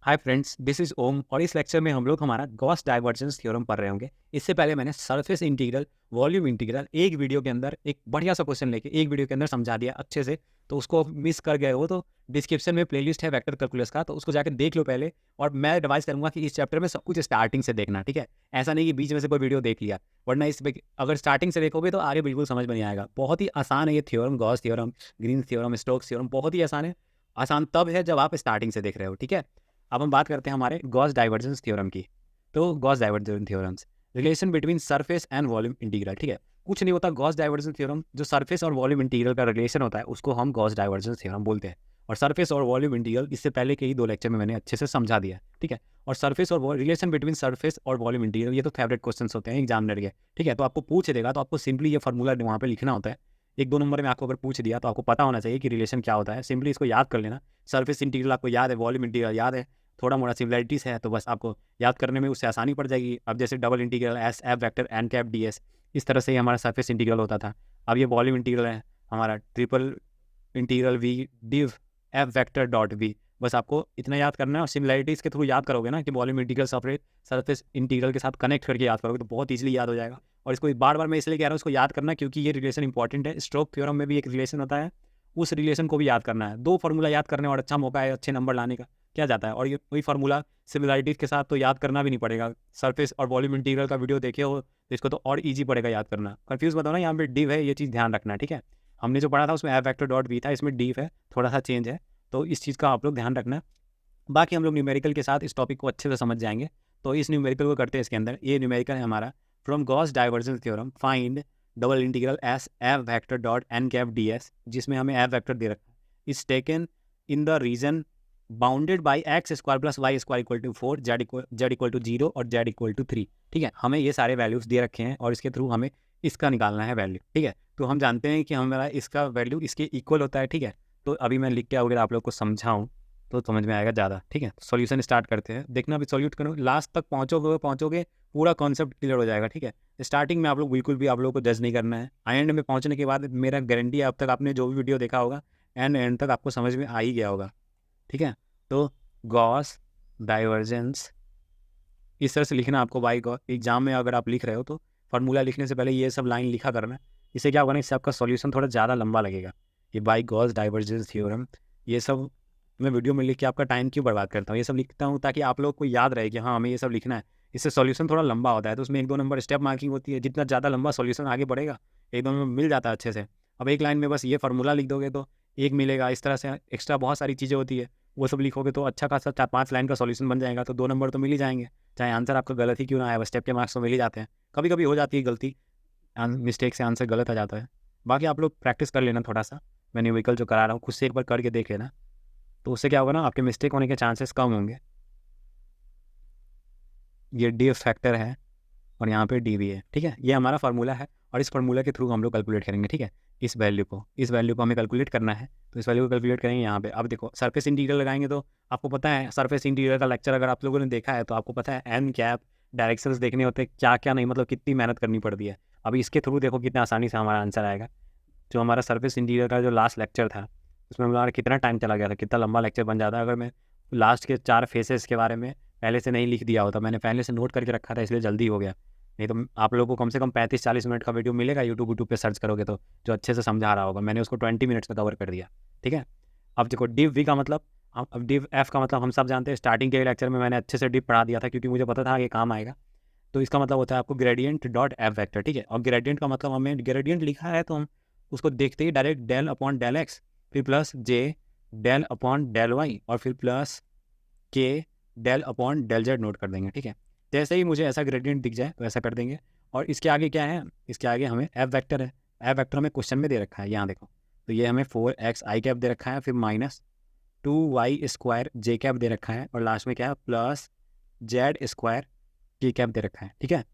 Hi friends, this is ओम और इस lecture में हम लोग हमारा गॉस डाइवर्जेंस थ्योरम पढ़ रहे होंगे। इससे पहले मैंने सरफेस इंटीग्रल, वॉल्यूम इंटीग्रल एक वीडियो के अंदर एक बढ़िया सा क्वेश्चन लेके एक वीडियो के अंदर समझा दिया अच्छे से। तो उसको मिस कर गए हो तो डिस्क्रिप्शन में प्लेलिस्ट है वेक्टर कैलकुलस का, तो उसको जाकर देख लो पहले। और मैं एडवाइस करूंगा कि इस चैप्टर में सब कुछ स्टार्टिंग से देखना, ठीक है। ऐसा नहीं कि बीच में से कोई वीडियो देख लिया, वरना अगर स्टार्टिंग से देखोगे तो आगे बिल्कुल समझ में नहीं आएगा। बहुत ही आसान है ये theorem, Gauss theorem, green theorem, Stokes theorem, बहुत ही आसान है। आसान तब है जब आप स्टार्टिंग से देख रहे हो, ठीक है। अब हम बात करते हैं हमारे गॉस डाइवर्जेंस थ्योरम की। तो Gauss divergence theorems, relation between surface and volume integral, ठीक है। कुछ नहीं होता गॉस डाइवर्जेंस थ्योरम, जो सरफेस और वॉल्यूम इंटीग्रल का रिलेशन होता है उसको हम गॉस डाइवर्जेंस थ्योरम बोलते हैं। और सरफेस और वॉल्यूम इंटीग्रल इससे पहले के ही 2 लेक्चर में मैंने अच्छे से समझा दिया, ठीक है। और सरफेस और रिलेशन बिटवीन सरफेस और वॉल्यूम इंटीग्रल, ये तो फेवरेट क्वेश्चन होते हैं एग्जामिनर के, ठीक है। तो आपको पूछ देगा तो आपको सिंपली ये फॉर्मूला वहाँ पे लिखना होता है। 1-2 नंबर में आपको अगर पूछ दिया तो आपको पता होना चाहिए कि रिलेशन क्या होता है, सिंपली इसको याद कर लेना। सरफेस इंटीग्रल आपको याद है, वॉल्यूम इंटीग्रल याद है, थोड़ा मोड़ा सिमिलरिटीज़ है, तो बस आपको याद करने में उससे आसानी पड़ जाएगी। अब जैसे double integral s f vector n cap d s, इस तरह से ही हमारा सरफेस इंटीग्रल होता था। अब ये वॉल्यूम इंटीग्रल है हमारा, triple integral v div f vector dot v. बस आपको इतना याद करना है और सिमिलरिटीज़ के थ्रू याद करोगे ना कि वॉल्यूम इंटीग्रल सरफेस इंटीग्रल के साथ कनेक्ट करके याद करोगे तो बहुत ईजिली याद हो जाएगा। और इसको बार बार मैं इसलिए कह रहा हूँ इसको याद करना क्योंकि ये रिलेशन इंपॉर्टेंट है। स्ट्रोक थ्योरम में भी एक रिलेशन होता है, उस रिलेशन को भी याद करना है। 2 फार्मूला याद करने और अच्छा मौका है अच्छे नंबर लाने का, क्या जाता है। और ये वही फार्मूला सिमिलरिटीज़ के साथ तो याद करना भी नहीं पड़ेगा। सरफेस और वॉल्यूम इंटीग्रल का वीडियो देखे हो तो इसको तो और ईजी पड़ेगा याद करना। कंफ्यूज बताओ ना, यहाँ पे डिव है, ये चीज़ ध्यान रखना, ठीक है। हमने जो पढ़ा था उसमें एफ वेक्टर डॉट वी था, इसमें डिव है, थोड़ा सा चेंज है, तो इस चीज़ का आप लोग ध्यान रखना। बाकी हम लोग न्यूमेरिकल के साथ इस टॉपिक को अच्छे से समझ जाएंगे। तो इस न्यूमेरिकल को करते हैं इसके अंदर। ये न्यूमेरिकल है हमारा, from Gauss divergence theorem find double integral s f vector dot n cap d s, जिसमें हमें एफ वेक्टर दे रखा है, is taken in the region bounded by x square plus y square equal to 4, z equal to 0 और Z equal to 3, ठीक है। हमें ये सारे वैल्यूज दे रखे हैं और इसके थ्रू हमें इसका निकालना है वैल्यू, ठीक है। तो हम जानते हैं कि हमारा इसका वैल्यू इसके इक्वल होता है, ठीक है। तो अभी मैं लिख के अगर आप लोग को समझाऊँ तो समझ में आएगा ज़्यादा, ठीक है। सॉल्यूशन स्टार्ट करते हैं, देखना भी सॉल्यूट करो, लास्ट तक पहुँचोगे पूरा कॉन्सेप्ट क्लियर हो जाएगा, ठीक है। स्टार्टिंग में आप लोग बिल्कुल भी आप लोगों को जज नहीं करना है, एंड में पहुँचने के बाद मेरा गारंटी है अब तक आपने जो भी वीडियो देखा होगा एंड तक आपको समझ में आ ही गया होगा, ठीक है। तो गॉस डाइवर्जेंस इस तरह से लिखना आपको बाई गॉस। एग्जाम में अगर आप लिख रहे हो तो फार्मूला लिखने से पहले ये सब लाइन लिखा करना। इससे क्या होगा ना, इससे आपका सॉल्यूशन थोड़ा ज़्यादा लंबा लगेगा। ये बाई गॉस डाइवर्जेंस थ्योरम, ये सब मैं वीडियो में लिख के आपका टाइम क्यों बर्बाद करता हूँ, ये सब लिखता हूँ ताकि आप लोग को याद रहे कि हाँ हमें ये सब लिखना है। इससे सॉल्यूशन थोड़ा लंबा होता है, तो उसमें 1-2 नंबर स्टेप मार्किंग होती है। जितना ज़्यादा लंबा सॉल्यूशन आगे बढ़ेगा 1-2 नंबर मिल जाता है अच्छे से। अब एक लाइन में बस ये फार्मूला लिख दोगे तो 1 मिलेगा, इस तरह से एक्स्ट्रा बहुत सारी चीज़ें होती है, वो सब लिखोगे तो अच्छा खासा 4-5 लाइन का सॉल्यूशन बन जाएगा, तो 2 नंबर तो मिल ही जाएंगे। चाहे आंसर आपका गलत ही क्यों ना आए, बस स्टेप के मार्क्स तो मिल ही जाते हैं। कभी कभी हो जाती है गलती, मिस्टेक से आंसर गलत आ जाता है। बाकी आप लोग प्रैक्टिस कर लेना थोड़ा सा, मैं न्यूमेरिकल जो करा रहा हूँ खुद से एक बार करके देख लेना, तो उससे क्या होगा ना, आपके मिस्टेक होने के चांसेस कम होंगे। ये डी फैक्टर है और यहाँ पे डी भी है, ठीक है। ये हमारा फार्मूला है और इस फार्मूला के थ्रू हम लोग कैलकुलेट करेंगे, ठीक है। इस वैल्यू को हमें कैलकुलेट करना है, तो इस वैल्यू को कैलकुलेट करेंगे यहाँ पे। अब देखो सरफेस इंटीग्रल लगाएंगे तो आपको पता है सरफेस इंटीग्रल का लेक्चर अगर आप लोगों ने देखा है तो आपको पता है एन कैप डायरेक्शंस देखने होते हैं, क्या क्या नहीं, मतलब कितनी मेहनत करनी पड़ती है। अभी इसके थ्रू देखो कितना आसानी से हमारा आंसर आएगा। जो हमारा सरफेस इंटीरियर का जो लास्ट लेक्चर था उसमें हमारा कितना टाइम चला गया था, कितना लंबा लेक्चर बन जाता अगर मैं लास्ट के 4 फेसेस के बारे में पहले से नहीं लिख दिया होता। मैंने पहले से नोट करके रखा था इसलिए जल्दी हो गया, नहीं तो आप लोगों को कम से कम 35-40 मिनट का वीडियो मिलेगा यूट्यूब पे सर्च करोगे तो, जो अच्छे से समझा रहा होगा। मैंने उसको 20 मिनट्स में कवर कर दिया, ठीक है। अब देखो डिव वी का मतलब, अब डिव एफ का मतलब हम सब जानते हैं, स्टार्टिंग के लेक्चर में मैंने अच्छे से डिव पढ़ा दिया था क्योंकि मुझे पता था ये काम आएगा। तो इसका मतलब होता है आपको ग्रेडियंट डॉट एफ वेक्टर, ठीक है। और ग्रेडियंट का मतलब हमें ग्रेडियंट लिखा है तो हम उसको देखते ही direct del upon del X, फिर plus J del upon del Y और फिर plus K del upon del Z note कर देंगे, ठीक है। जैसे ही मुझे ऐसा ग्रेडियंट दिख जाए तो ऐसा कर देंगे। और इसके आगे क्या है, इसके आगे हमें एफ वेक्टर है। एफ वेक्टर हमें क्वेश्चन में दे रखा है, यहाँ देखो, तो ये हमें 4x आई कैप दे रखा है, फिर माइनस 2y स्क्वायर जे कैप दे रखा है, और लास्ट में क्या है प्लस जेड स्क्वायर के कैप दे रखा है, ठीक है।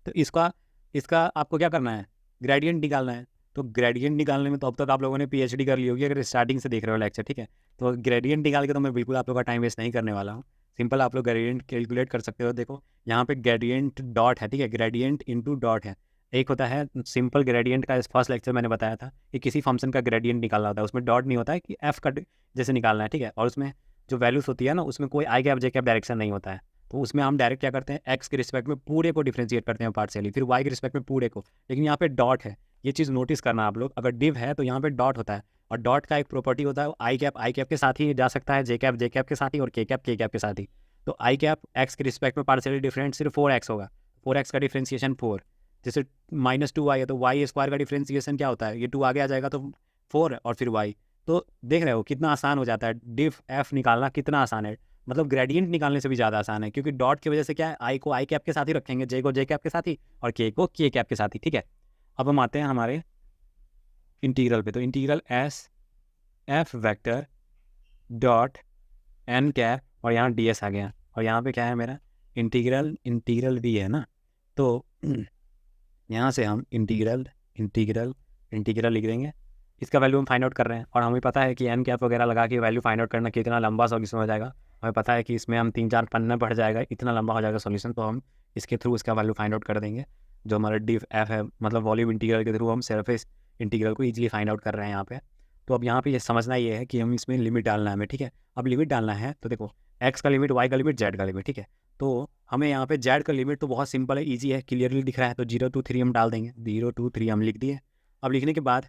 तो इसका इसका आपको क्या करना है, ग्रेडियंट निकालना है। तो ग्रेडियंट निकालने में तो अब तक आप लोगों ने पीएचडी कर ली होगी अगर स्टार्टिंग से देख रहे हो लेक्चर, ठीक है। तो ग्रेडियंट निकाल के तो मैं बिल्कुल आप लोग का टाइम वेस्ट नहीं करने वाला हूँ। सिंपल आप लोग ग्रेडियंट कैलकुलेट कर सकते हो। देखो यहाँ पे ग्रेडियंट डॉट है, ठीक है, ग्रेडियंट इनटू डॉट है। एक होता है सिंपल ग्रेडियंट का, फर्स्ट लेक्चर मैंने बताया था कि किसी फंक्शन का ग्रेडियंट निकालना होता है, उसमें डॉट नहीं होता है कि एफ का जैसे निकालना है, ठीक है। और उसमें जो वैल्यूज़ होती है ना उसमें कोई आई कैप जे कैप डायरेक्शन नहीं होता है, तो उसमें हम डायरेक्ट क्या करते हैं एक्स के रिस्पेक्ट में पूरे को डिफ्रेंशिएट करते हैं पार्शियली, फिर वाई के रिस्पेक्ट में पूरे को। लेकिन यहाँ पे डॉट है, ये चीज़ नोटिस करना आप लोग, अगर डिव है तो यहाँ पे डॉट होता है, और डॉट का एक प्रॉपर्टी होता है आई कैप के साथ ही जा सकता है, जे कैप के साथ ही, और के कैप के साथ ही। तो आई कैप एक्स के रिस्पेक्ट में पार्शियली डिफरेंट सिर्फ 4x होगा, 4x का डिफ्रेंशिएशन 4, जैसे -2y है तो वाई स्क्वायर का डिफ्रेंशिएशन क्या होता है, ये 2 आगे आ जाएगा तो 4 और फिर y। तो देख रहे हो कितना आसान हो जाता है, डिफ एफ निकालना कितना आसान है, मतलब ग्रेडियंट निकालने से भी ज़्यादा आसान है, क्योंकि डॉट की वजह से क्या है, आई को आई कैप के साथ ही रखेंगे, जे को जे कैप के साथ ही, और के को के कैप के साथ ही। ठीक है, अब हम आते हैं हमारे इंटीग्रल पे, तो integral s f vector dot n cap, और यहाँ डी एस आ गया, और यहाँ पे क्या है मेरा इंटीग्रल भी है ना, तो यहाँ से हम इंटीग्रल लिख देंगे, इसका वैल्यू हम फाइंड आउट कर रहे हैं, और हमें पता है कि एन कैप वगैरह लगा के वैल्यू फाइंड आउट करना कितना लंबा सॉल्यूशन हो जाएगा, हमें पता है कि इसमें हम 3-4 पन्ने पढ़ जाएगा, इतना लंबा हो जाएगा सॉल्यूशन, तो हम इसके थ्रू इसका वैल्यू फाइंड आउट कर देंगे, जो हमारा डिफ एफ है, मतलब वॉल्यूम इंटीग्रल के थ्रू हम सरफेस इंटीग्रल को ईजिली फाइंड आउट कर रहे हैं यहाँ पे। तो अब यहाँ पे ये समझना ये है कि हम इसमें लिमिट डालना है हमें, ठीक है। अब लिमिट डालना है तो देखो एक्स का लिमिट, वाई का लिमिट, जेड का लिमिट, ठीक है। तो हमें यहाँ पे जेड का लिमिट तो बहुत सिंपल है, ईजी है, क्लियरली दिख रहा है, तो 0 to 3 हम डाल देंगे, 0 to 3 हम लिख दिए। अब लिखने के बाद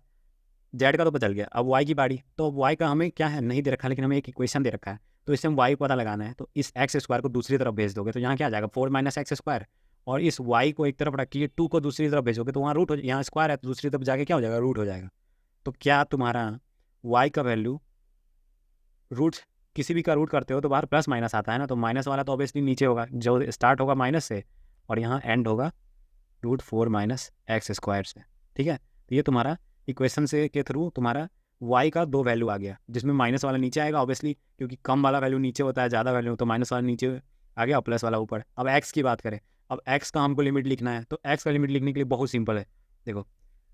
जेड का तो बदल गया, अब वाई की बारी, तो वाई का हमें क्या है नहीं दे रखा, लेकिन हमें एक इक्वेशन दे रखा है, तो इससे हम वाई पता लगाना है, तो इस एक्स स्क्वायर को दूसरी तरफ भेज दोगे तो यहाँ क्या आ जाएगा 4 - एक्स स्क्वायर, और इस वाई को एक तरफ रखिए, 2 को दूसरी तरफ भेजोगे तो वहाँ रूट हो, यहाँ स्क्वायर है तो दूसरी तरफ जाके क्या हो जाएगा, रूट हो जाएगा। तो क्या तुम्हारा वाई का वैल्यू रूट, किसी भी का रूट करते हो तो बाहर प्लस माइनस आता है ना, तो माइनस वाला तो ऑब्वियसली नीचे होगा, जो स्टार्ट होगा माइनस से और यहाँ एंड होगा √4 - एक्स स्क्वायर से, ठीक है। तो ये तुम्हारा इक्वेशन से के थ्रू तुम्हारा y का 2 वैल्यू आ गया, जिसमें माइनस वाला नीचे आएगा ऑब्वियसली, क्योंकि कम वाला वैल्यू नीचे होता है, ज़्यादा वैल्यू तो माइनस वाला नीचे आ गया, प्लस वाला ऊपर। अब x की बात करें, अब x का हमको लिमिट लिखना है, तो x का लिमिट लिखने के लिए बहुत सिंपल है। देखो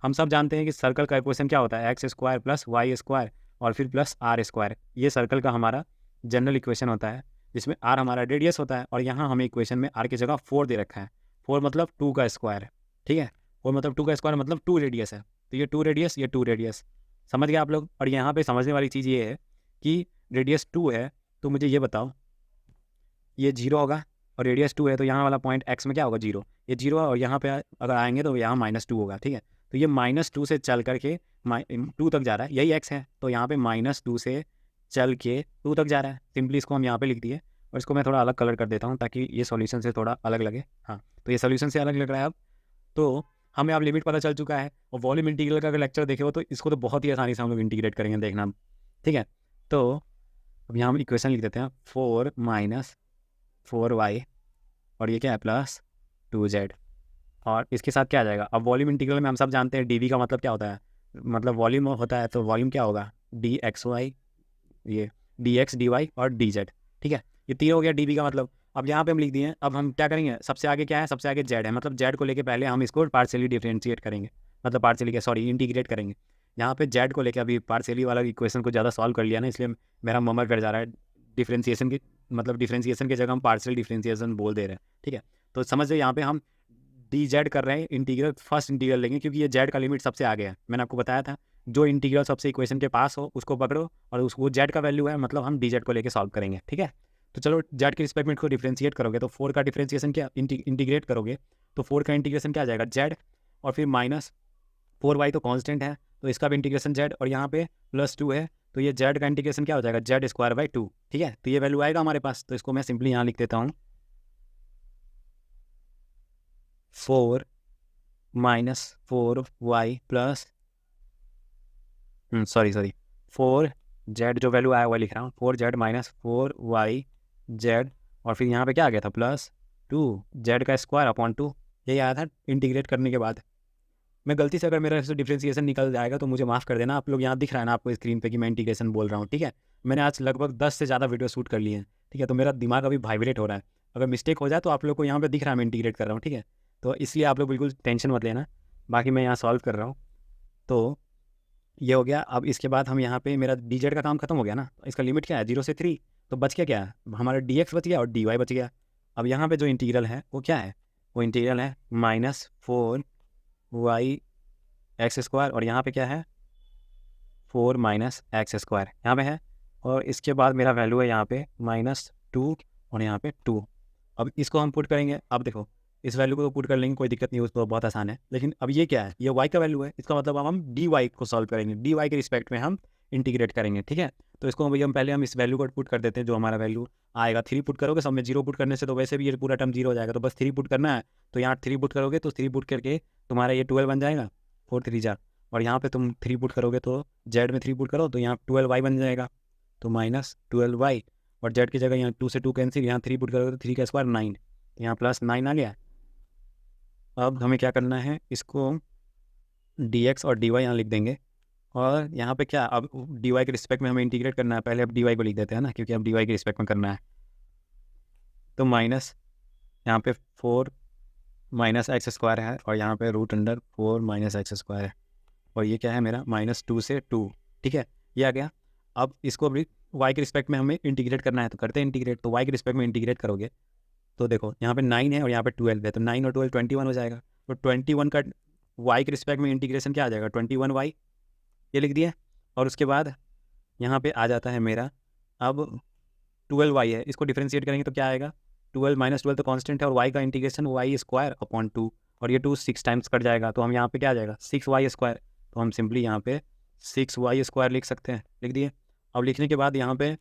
हम सब जानते हैं कि सर्कल का इक्वेशन क्या होता है, x square plus y square और फिर प्लस आर स्क्वायर, ये सर्कल का हमारा जनरल इक्वेशन होता है, जिसमें आर हमारा रेडियस होता है, और यहाँ हमें इक्वेशन में आर की जगह 4 दे रखा है, 4 मतलब 2 का स्क्वायर है, ठीक है। 4 मतलब 2 का स्क्वायर मतलब 2 रेडियस है, तो ये 2 रेडियस, ये 2 रेडियस, समझ गए आप लोग। और यहाँ पे समझने वाली चीज़ ये है कि रेडियस 2 है, तो मुझे ये बताओ ये 0 होगा, और रेडियस 2 है तो यहाँ वाला पॉइंट एक्स में क्या होगा, 0, ये 0 है, और यहाँ पे अगर आएंगे तो यहाँ -2 होगा, ठीक है। तो ये -2 से चल करके 2 तक जा रहा है, यही एक्स है, तो यहाँ पे -2 से चल के 2 तक जा रहा है, सिंपली इसको हम यहाँ पे लिख दिए, और इसको मैं थोड़ा अलग कलर कर देता हूँ ताकि ये सॉल्यूशन से थोड़ा अलग लगे। हाँ, तो ये सॉल्यूशन से अलग लग रहा है अब, तो हमें अब लिमिट पता चल चुका है, और वॉल्यूम इंटीग्रल का अगर लेक्चर देखे हो तो इसको तो बहुत ही आसानी से हम लोग इंटीग्रेट करेंगे, देखना, ठीक है। तो अब यहाँ हम इक्वेशन लिख देते हैं 4 - 4y, और ये क्या है +2z, और इसके साथ क्या आ जाएगा। अब वॉल्यूम इंटीग्रल में हम सब जानते हैं dv का मतलब क्या होता है, मतलब वॉल्यूम होता है, तो वॉल्यूम क्या होगा dxy, ये dx dy और dz, ठीक है। ये 3 हो गया dv का मतलब। अब यहाँ पे हम लिख दिए, अब हम क्या करेंगे, सबसे आगे क्या है, सबसे आगे z है, मतलब z को लेके पहले हम इसको पार्शियली डिफरेंशिएट करेंगे, मतलब पार्शियली क्या, सॉरी, इंटीग्रेट करेंगे। यहाँ पे z को लेके अभी पार्शियली वाला इक्वेशन को ज़्यादा सॉल्व कर लिया ना, इसलिए मेरा ममर कर जा रहा है, डिफरेंशिएशन की मतलब डिफरेंशिएशन की जगह हम पार्शियल डिफरेंशिएशन बोल दे रहे हैं, ठीक है। तो समझ लो यहाँ पे हम dz कर रहे हैं, इंटीग्रल फर्स्ट इंटीग्रल लेंगे, क्योंकि ये z का लिमिट सबसे आगे है, मैंने आपको बताया था, जो इंटीग्रल सबसे इक्वेशन के पास हो उसको पकड़ो, और उसको z का वैल्यू है, मतलब हम dz को लेके सॉल्व करेंगे, ठीक है। तो चलो z के रिस्पेक्ट में को डिफ्रेंशिएट करोगे तो 4 का डिफ्रेंशिएशन क्या, इंटीग्रेट करोगे तो 4 का इंटीग्रेशन क्या आ जाएगा z, और फिर -4y तो कांस्टेंट है, तो इसका भी इंटीग्रेशन z, और यहाँ पे +2 है, तो ये z का इंटीग्रेशन क्या हो जाएगा, z²/2, ठीक है। तो ये वैल्यू आएगा हमारे पास, तो इसको मैं सिंपली यहाँ लिख देता हूँ 4 - 4y प्लस 4z, जो वैल्यू आया हुआ लिख रहा हूँ, 4z - 4yz, और फिर यहाँ पे क्या आ गया था +2z²/2, यही आया था इंटीग्रेट करने के बाद। मैं गलती से, अगर मेरा से डिफ्रेंशिएशन निकल जाएगा तो मुझे माफ़ कर देना, आप लोग यहाँ दिख रहा है ना आपको स्क्रीन पे कि मैं इंटीग्रेशन बोल रहा हूँ, ठीक है। मैंने आज लगभग 10 से ज़्यादा वीडियो शूट कर लिए हैं, ठीक है, तो मेरा दिमाग अभी वाइब्रेट हो रहा है, अगर मिस्टेक हो जाए तो आप लोग को यहाँ पे दिख रहा है मैं इंटीग्रेट कर रहा हूँ, ठीक है। तो इसलिए आप लोग बिल्कुल टेंशन मत लेना, बाकी मैं यहाँ सॉल्व कर रहा हूँ। तो ये हो गया। अब इसके बाद हम यहाँ पे, मेरा dz का काम खत्म हो गया ना, इसका लिमिट क्या है 0 से 3, तो बच गया क्या, हमारा dx बच गया और dy बच गया। अब यहाँ पे जो इंटीग्रल है वो क्या है, वो इंटीग्रल है -4y x स्क्वायर, और यहाँ पे क्या है 4 - x स्क्वायर यहाँ पे है, और इसके बाद मेरा वैल्यू है यहाँ पे -2 और यहाँ पे 2। अब इसको हम पुट करेंगे। अब देखो इस वैल्यू को तो पुट कर लेंगे, कोई दिक्कत नहीं है, उसको बहुत आसान है। लेकिन अब ये क्या है, ये y का वैल्यू है, इसका मतलब अब हम dy को सॉल्व करेंगे, dy के रिस्पेक्ट में हम इंटीग्रेट करेंगे, ठीक है। तो इसको भैया हम पहले हम इस वैल्यू को पुट कर देते हैं, जो हमारा वैल्यू आएगा। 3 पुट करोगे, सब में 0 पुट करने से तो वैसे भी ये पूरा टर्म 0 हो जाएगा, तो बस 3 पुट करना है। तो यहाँ 3 पुट करोगे तो 3 पुट करके तुम्हारा ये 12 बन जाएगा, 4 3 जा। और यहाँ पे तुम 3 पुट करोगे तो z में 3 पुट करो तो यहाँ 12y बन जाएगा, तो -12y। और z की जगह यहाँ 2 से 2 कैंसिल, यहाँ 3 पुट करोगे तो 3 का स्क्वायर 9, यहाँ +9 आ गया। अब हमें क्या करना है, इसको dx और dy यहाँ लिख देंगे। और यहाँ पे क्या, अब dy के रिस्पेक्ट में हमें इंटीग्रेट करना है। पहले अब dy को लिख देते हैं ना, क्योंकि अब dy के रिस्पेक्ट में करना है। तो माइनस यहाँ पे 4 -x² है, और यहाँ पे √4 -x² है। और ये क्या है मेरा -2 से 2, ठीक है, ये आ गया। अब इसको भी y के रिस्पेक्ट में हमें इंटीग्रेट करना है, तो करते हैं इंटीग्रेट। तो y के रिस्पेक्ट में इंटीग्रेट करोगे तो देखो यहाँ पे 9 है और यहाँ पे 12 है, तो 9 और 12 21 हो जाएगा। तो 21 का y के रिस्पेक्ट में इंटीग्रेशन क्या आ जाएगा, 21y, ये लिख दिया। और उसके बाद यहाँ पे आ जाता है मेरा, अब 12y है, इसको डिफ्रेंशिएट करेंगे तो क्या आएगा, 12 -12 तो कांस्टेंट है, और y का इंटीग्रेशन y² 2, और ये 2 6 टाइम्स कट जाएगा, तो हम यहाँ पे क्या आ जाएगा 6y²। तो हम सिंपली यहाँ पे 6y² लिख सकते हैं, लिख दिए। अब लिखने के बाद यहाँ पे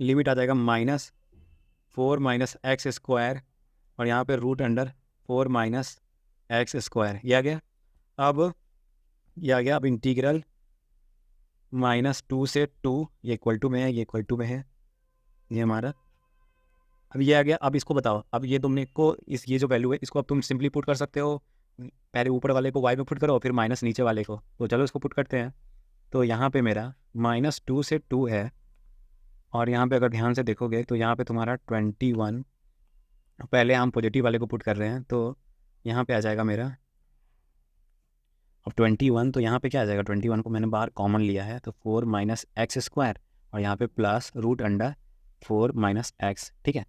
लिमिट आ जाएगा -4 -x², और यहाँ पे √4 -x², ये आ गया। अब ये आ गया। अब इंटीग्रल -2 से 2, ये इक्वल टू में है, ये इक्वल टू में है, ये हमारा अब ये आ गया। अब इसको बताओ, अब ये तुमने को इस ये जो वैल्यू है इसको अब तुम सिंपली पुट कर सकते हो। पहले ऊपर वाले को y में पुट करो, फिर माइनस नीचे वाले को। तो चलो इसको पुट करते हैं। तो यहाँ पे मेरा -2 से 2 है, और यहाँ पे अगर ध्यान से देखोगे तो यहाँ पे तुम्हारा 21, पहले हम पॉजिटिव वाले को पुट कर रहे हैं, तो यहाँ पे आ जाएगा मेरा अब 21। तो यहाँ पे क्या आ जाएगा, 21 को मैंने बाहर कॉमन लिया है, तो 4 -x², और यहाँ पे प्लस √4 -x, ठीक है।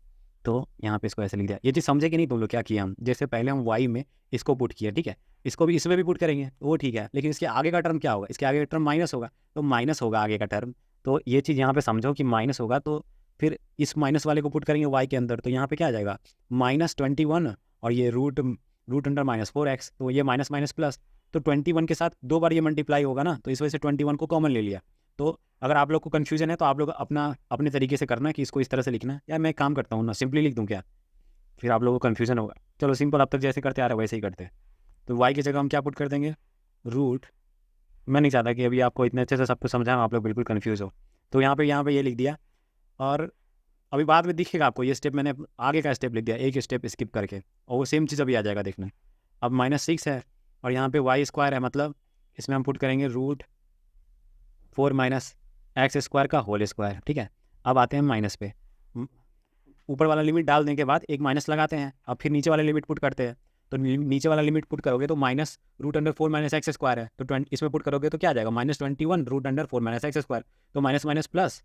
तो यहाँ पे इसको ऐसे लिख दिया। ये चीज़ समझे कि नहीं तुम लोग, क्या किया हम, जैसे पहले हम y में इसको पुट किया, ठीक है, इसको भी इसमें भी पुट करेंगे, वो ठीक है, लेकिन इसके आगे का टर्म क्या होगा, इसके आगे का टर्म माइनस होगा, तो माइनस होगा आगे का टर्म। तो ये चीज़ यहाँ पे समझो कि माइनस होगा, तो फिर इस माइनस वाले को पुट करेंगे y के अंदर, तो यहाँ पे क्या आ जाएगा -21, और ये √4x, तो ये माइनस माइनस प्लस, तो 21 के साथ 2 बार ये मल्टीप्लाई होगा ना, तो इस वजह से 21 को कॉमन ले लिया। तो अगर आप लोग को कन्फ्यूजन है तो आप लोग अपने तरीके से करना कि इसको इस तरह से लिखना है, या मैं काम करता हूँ ना, सिंपली लिख दूँ क्या, फिर आप लोगों को कन्फ्यूजन होगा। चलो सिंपल, अब तक जैसे करते आ रहे वैसे ही करते हैं। तो y की जगह हम क्या पुट कर देंगे, रूट। मैं नहीं चाहता कि अभी आपको इतने अच्छे से सब कुछ समझाऊँ, आप लोग बिल्कुल कन्फ्यूज़ हो। तो यहाँ पे ये लिख दिया, और अभी बाद में दिखेगा आपको ये स्टेप, मैंने आगे का स्टेप लिख दिया, एक स्टेप स्किप करके, और वो सेम चीज़ अभी आ जाएगा देखना। अब -6 है, और यहाँ पे y² है, मतलब इसमें हम पुट करेंगे √4 -x² का होल स्क्वायर, ठीक है। अब आते हैं माइनस पे, ऊपर वाला लिमिट डाल देने के बाद एक माइनस लगाते हैं, अब फिर नीचे वाला लिमिट पुट करते हैं। तो नीचे वाला लिमिट पुट करोगे तो -√4 -x² है, तो इसमें पुट करोगे तो क्या आ जाएगा, -21 √4 -x², तो माइनस माइनस प्लस,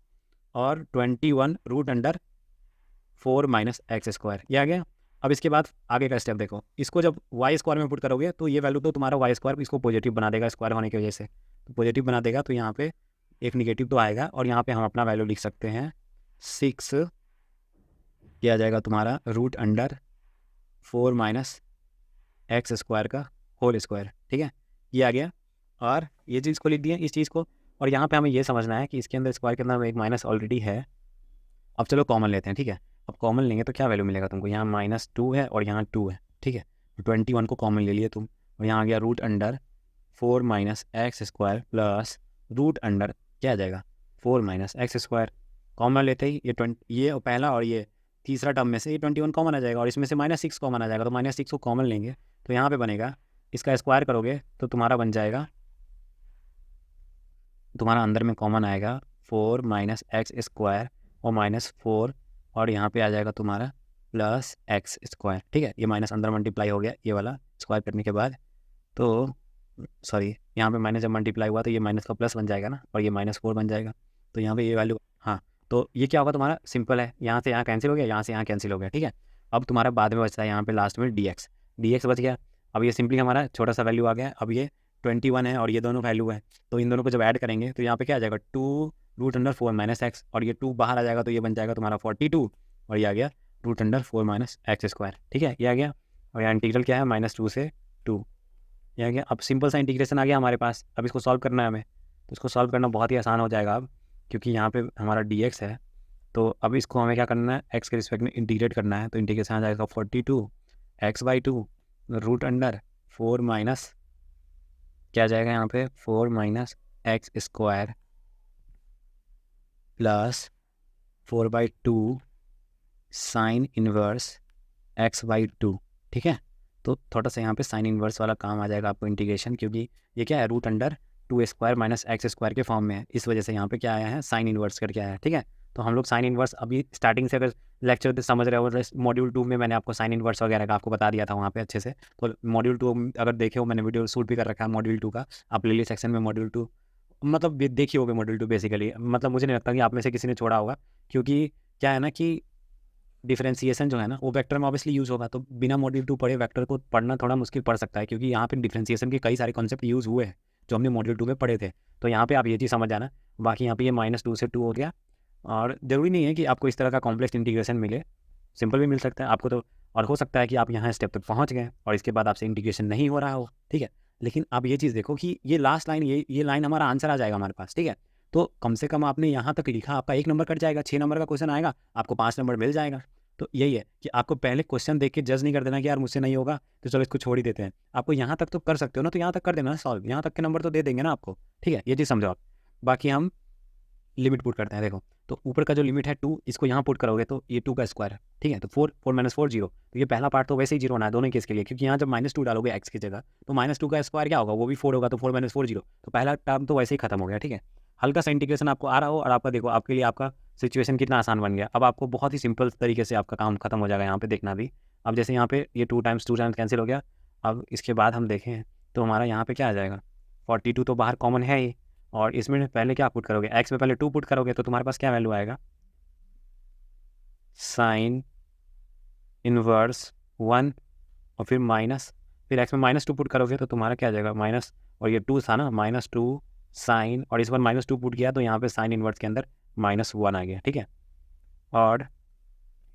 और 21 √4 -x², ये आ गया। अब इसके बाद आगे का स्टेप देखो, इसको जब y² में पुट करोगे तो ये वैल्यू तो तुम्हारा y² इसको पॉजिटिव बना देगा, स्क्वायर होने की वजह से, तो पॉजिटिव बना देगा, तो यहाँ पे एक निगेटिव तो आएगा, और यहाँ पे हम अपना वैल्यू लिख सकते हैं 6, ये आ जाएगा तुम्हारा √4 -x² का होल स्क्वायर, ठीक है, ये आ गया। और ये चीज़ को लिख दिया, इस चीज़ को। और यहाँ पे हमें ये समझना है कि इसके अंदर स्क्वायर के अंदर एक माइनस ऑलरेडी है। अब चलो कॉमन लेते हैं, ठीक है। अब कॉमन लेंगे तो क्या वैल्यू मिलेगा तुमको, यहाँ -2 है और यहाँ 2 है, ठीक है। 21 को कॉमन ले लिए तुम, और यहाँ आ गया √4 -x² प्लस √ क्या आ जाएगा 4 -x²। कॉमन लेते ही ये पहला और ये तीसरा टर्म में से ये 21 कॉमन आ जाएगा, और इसमें से -6 कॉमन आ जाएगा, तो -6 को कॉमन लेंगे तो यहाँ पे बनेगा, इसका स्क्वायर करोगे तो तुम्हारा बन जाएगा, तुम्हारा अंदर में कॉमन आएगा 4 -x² और -4, और यहाँ पे आ जाएगा तुम्हारा +x², ठीक है। ये माइनस अंदर मल्टीप्लाई हो गया, ये वाला स्क्वायर करने के बाद, तो सॉरी यहाँ पे माइनस जब मल्टीप्लाई हुआ तो ये माइनस का प्लस बन जाएगा ना, और ये -4 बन जाएगा, तो यहाँ पे ये वैल्यू, हाँ। तो ये क्या होगा तुम्हारा, सिंपल है, यहाँ से यहाँ कैंसिल हो गया, यहाँ से यहाँ कैंसिल हो गया, ठीक है। अब तुम्हारा बाद में बचता है यहाँ पे लास्ट में dx बच गया। अब ये सिंपली हमारा छोटा सा वैल्यू आ गया। अब ये 21 है और ये दोनों वैल्यू है, तो इन दोनों को जब ऐड करेंगे तो यहाँ पे क्या आ जाएगा 2 रूट अंडर 4 माइनस एक्स, और ये 2 बाहर आ जाएगा तो ये बन जाएगा तुम्हारा 42, और ये आ गया root under 4 minus x square. ठीक है, ये आ गया। और यहाँ इंटीग्रल क्या है, -2 से 2, ये आ गया। अब सिंपल सा इंटीग्रेशन आ गया हमारे पास। अब इसको सॉल्व करना है हमें, तो इसको सॉल्व करना बहुत ही आसान हो जाएगा अब, क्योंकि यहाँ पे हमारा dx है। तो अब इसको हमें क्या करना है, x के रिस्पेक्ट में इंटीग्रेट करना है। तो इंटीग्रेशन आ जाएगा 42 x/2 रूट अंडर 4 माइनस क्या आ जाएगा यहाँ पे 4 minus x square plus 4/2 sine inverse x/2। ठीक है, तो थोड़ा सा यहाँ पे साइन इनवर्स वाला काम आ जाएगा आपको इंटीग्रेशन, क्योंकि ये क्या है root under 2 square minus x square के फॉर्म में है, इस वजह से यहाँ पे क्या आया है साइन इनवर्स करके आया है। ठीक है, तो हम लोग साइन इनवर्स अभी स्टार्टिंग से अगर लेक्चर समझ रहे हो, मॉड्यूल 2 में मैंने आपको साइन इनवर्स वगैरह का आपको बता दिया था वहाँ पे अच्छे से। तो मॉड्यूल 2 अगर देखे हो, मैंने वीडियो शूट भी कर रखा है मॉड्यूल 2 का, आप प्लेलिस्ट सेक्शन में मॉड्यूल 2 मतलब देखिए होगे मॉड्यूल 2 बेसिकली। मतलब मुझे नहीं लगता कि आप में से किसी ने छोड़ा होगा, क्योंकि क्या है ना कि डिफरेंशिएशन जो है ना वो वेक्टर में ऑब्वियसली यूज़ होगा, तो बिना मॉड्यूल 2 पढ़े वेक्टर को पढ़ना थोड़ा मुश्किल पड़ सकता है, क्योंकि यहाँ पे डिफरेंशिएशन के कई सारे कॉन्सेप्ट यूज़ हुए हैं जो हमने मॉड्यूल 2 में पढ़े थे। तो यहाँ पे आप ये चीज़ समझ जाना। बाकी यहाँ पे ये -2 से 2 हो गया, और ज़रूरी नहीं है कि आपको इस तरह का कॉम्प्लेक्स इंटीग्रेशन मिले, सिंपल भी मिल सकता है आपको। तो और हो सकता है कि आप यहाँ स्टेप तक पहुँच गए और इसके बाद आपसे इंटीग्रेशन नहीं हो रहा हो। ठीक है, लेकिन आप ये चीज़ देखो कि ये लास्ट लाइन, ये लाइन हमारा आंसर आ जाएगा हमारे पास। ठीक है, तो कम से कम आपने यहाँ तक लिखा, आपका 1 नंबर कट जाएगा, 6 नंबर का क्वेश्चन आएगा, आपको 5 नंबर मिल जाएगा। तो यही है कि आपको पहले क्वेश्चन देख के जज नहीं कर देना कि यार मुझसे नहीं होगा तो चलो इसको छोड़ ही देते हैं। आपको यहाँ तक तो कर सकते हो ना, तो यहाँ तक कर देना सॉल्व, यहाँ तक के नंबर तो दे देंगे ना आपको। ठीक है, ये चीज़ समझो आप। बाकी हम लिमिट पुट करते हैं। देखो, तो ऊपर का जो लिमिट है 2, इसको यहाँ पुट करोगे तो ये 2 का स्क्वायर है। ठीक है, तो 4 माइनस 4 0, तो ये पहला पार्ट तो वैसे ही 0 होना है दोनों केस के लिए, क्योंकि यहाँ जब -2 डालोगे x की जगह तो -2 का स्क्वायर क्या होगा, वो भी 4 होगा, तो 4 माइनस 4 0, तो पहला टर्म तो वैसे ही खत्म हो गया। ठीक है, हल्का सा इंटीग्रेशन आपको आ रहा हो और आपका देखो आपके लिए आपका सिचुएशन कितना आसान बन गया। अब आपको बहुत ही सिंपल तरीके से आपका काम खत्म हो जाएगा यहाँ पे देखना भी। अब जैसे यहाँ पे ये 2 टाइम्स कैंसिल हो गया। अब इसके बाद हम देखें तो हमारा यहाँ पे क्या आ जाएगा, 42 तो बाहर कॉमन है ही, और इसमें पहले क्या पुट करोगे, x में पहले 2 पुट करोगे तो तुम्हारे पास क्या वैल्यू आएगा, साइन इनवर्स 1, और फिर माइनस, फिर x में -2 पुट करोगे तो तुम्हारा क्या आ जाएगा माइनस, और ये 2 था ना -2 साइन, और इस बार -2 पुट किया तो यहाँ पे साइन इनवर्स के अंदर -1 आ गया। ठीक है, और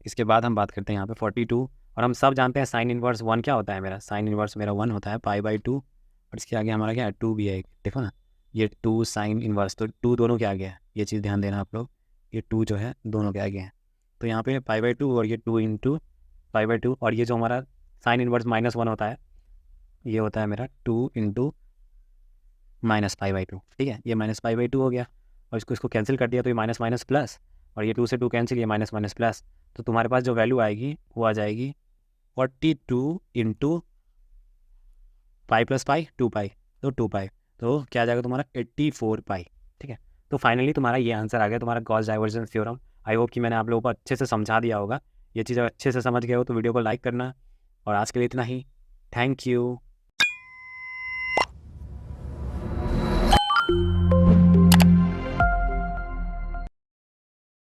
इसके बाद हम बात करते हैं यहाँ पे 42, और हम सब जानते हैं साइन इनवर्स 1 क्या होता है, मेरा साइन इनवर्स मेरा 1 होता है π/2, और इसके आगे हमारा क्या है 2 भी है एक। देखो ना, ये 2 साइन इनवर्स, तो 2 दोनों के आगे है, ये चीज़ ध्यान देना आप लोग, ये 2 जो है दोनों के आगे है। तो यहाँ पे π/2 और ये 2 इंटू π/2, और ये जो हमारा साइन इनवर्स -1 होता है, ये होता है मेरा 2 इंटू -π/2। ठीक है, ये -π/2 हो गया, और इसको कैंसिल कर दिया तो ये माइनस माइनस प्लस, और ये 2 से 2 कैंसिल, ये माइनस माइनस प्लस, तो तुम्हारे पास जो वैल्यू आएगी वो आ जाएगी 42 इंटू पाई प्लस पाई 2 पाई, तो 2 पाई, तो क्या आ जाएगा तुम्हारा 84 पाई। ठीक है, तो फाइनली तुम्हारा ये आंसर आ गया, तुम्हारा Gauss divergence theorem. I hope कि मैंने आप लोगों को अच्छे से समझा दिया होगा। ये चीज़ अच्छे से समझ गए हो तो वीडियो को लाइक करना, और आज के लिए इतना ही। Thank you.